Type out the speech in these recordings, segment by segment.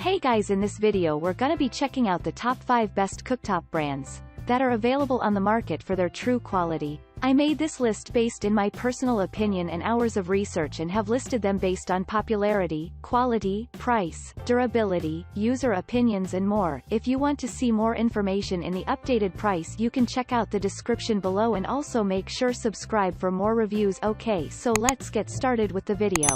Hey guys, in this video we're gonna be checking out the top 5 best cooktop brands that are available on the market for their true quality. I made this list based in my personal opinion and hours of research and have listed them based on popularity, quality, price, durability, user opinions and more. If you want to see more information in the updated price, you can check out the description below and also make sure subscribe for more reviews. Okay, so let's get started with the video.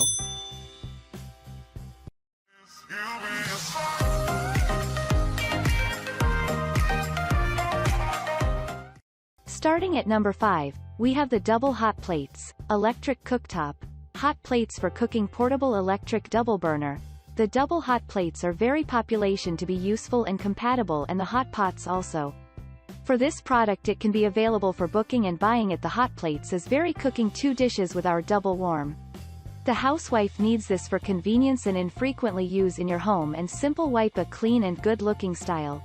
Starting at number 5, we have the double hot plates, electric cooktop, hot plates for cooking, portable electric double burner. The double hot plates are very population to be useful and compatible, and the hot pots also. For this product, it can be available for booking and buying at the hot plates is very cooking 2 dishes with our double warm. The housewife needs this for convenience and infrequently use in your home and simple wipe a clean and good looking style.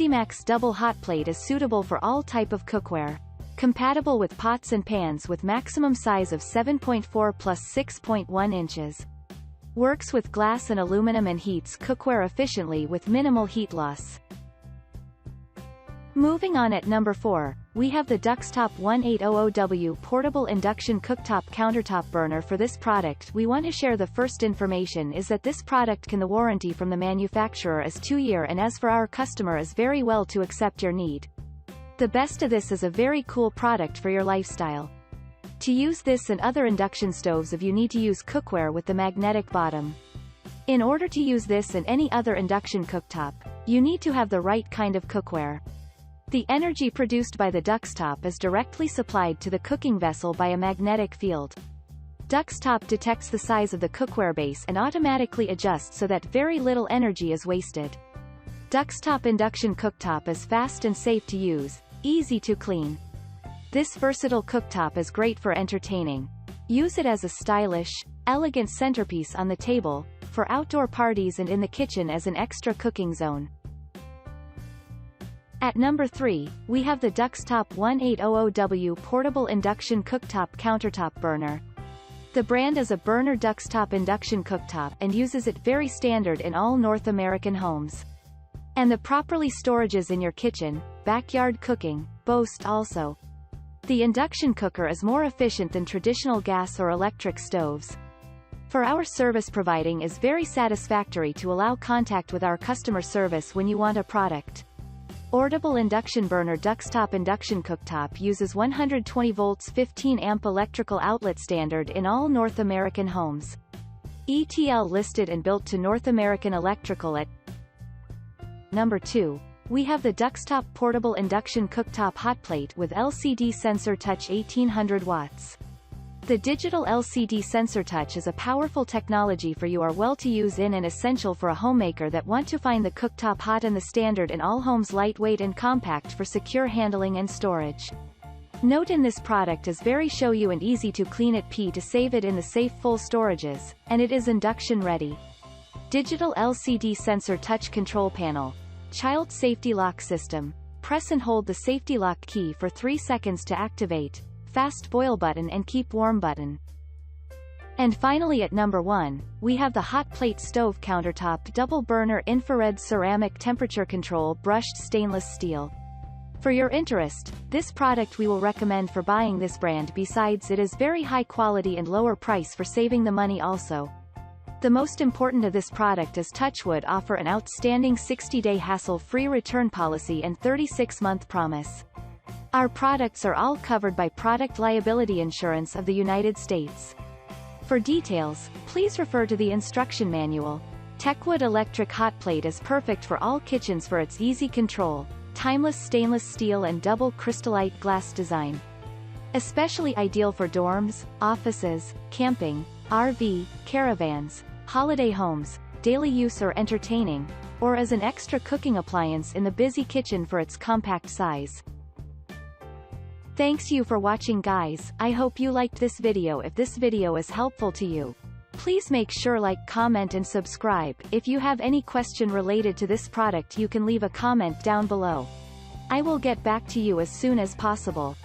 Max double hot plate is suitable for all type of cookware. Compatible with pots and pans with maximum size of 7.4 plus 6.1 inches. Works with glass and aluminum and heats cookware efficiently with minimal heat loss. Moving on, at number 4, we have the Duxtop 1800W Portable Induction Cooktop Countertop Burner. For this product, we want to share the first information is that this product can the warranty from the manufacturer is 2 year, and as for our customer is very well to accept your need. The best of this is a very cool product for your lifestyle. To use this and other induction stoves, if you need to use cookware with the magnetic bottom. In order to use this and any other induction cooktop, you need to have the right kind of cookware. The energy produced by the Duxtop is directly supplied to the cooking vessel by a magnetic field. Duxtop detects the size of the cookware base and automatically adjusts so that very little energy is wasted. Duxtop induction cooktop is fast and safe to use, easy to clean. This versatile cooktop is great for entertaining. Use it as a stylish, elegant centerpiece on the table, for outdoor parties and in the kitchen as an extra cooking zone. At number 3, we have the Duxtop 1800W Portable Induction Cooktop Countertop Burner. The brand is a burner Duxtop induction cooktop and uses it very standard in all North American homes. And the properly storages in your kitchen, backyard cooking, boast also. The induction cooker is more efficient than traditional gas or electric stoves. For our service providing is very satisfactory to allow contact with our customer service when you want a product. Portable induction burner Duxtop induction cooktop uses 120 volts 15 amp electrical outlet standard in all North American homes. ETL listed and built to North American Electrical. At number 2, we have the Duxtop portable induction cooktop hot plate with LCD sensor touch 1800 watts. The digital LCD sensor touch is a powerful technology for you are well to use in and essential for a homemaker that want to find the cooktop hot and the standard in all homes, lightweight and compact for secure handling and storage. Note in this product is very show you and easy to clean it to save it in the safe full storages, and it is induction ready. Digital LCD sensor touch control panel. Child safety lock system. Press and hold the safety lock key for 3 seconds to activate. Fast boil button and keep warm button. And finally, at number 1, we have the hot plate stove countertop double burner infrared ceramic temperature control brushed stainless steel. For your interest, this product we will recommend for buying this brand. Besides, it is very high quality and lower price for saving the money also. The most important of this product is Touchwood offer an outstanding 60-day hassle-free return policy and 36-month promise. Our products are all covered by product liability insurance of the United States. For details, please refer to the instruction manual. Techwood electric hot plate is perfect for all kitchens for its easy control, timeless stainless steel and double crystallite glass design. Especially ideal for dorms, offices, camping, RV, caravans, holiday homes, daily use or entertaining, or as an extra cooking appliance in the busy kitchen for its compact size. Thanks you for watching guys, I hope you liked this video. If this video is helpful to you, please make sure like, comment and subscribe. If you have any question related to this product, you can leave a comment down below. I will get back to you as soon as possible.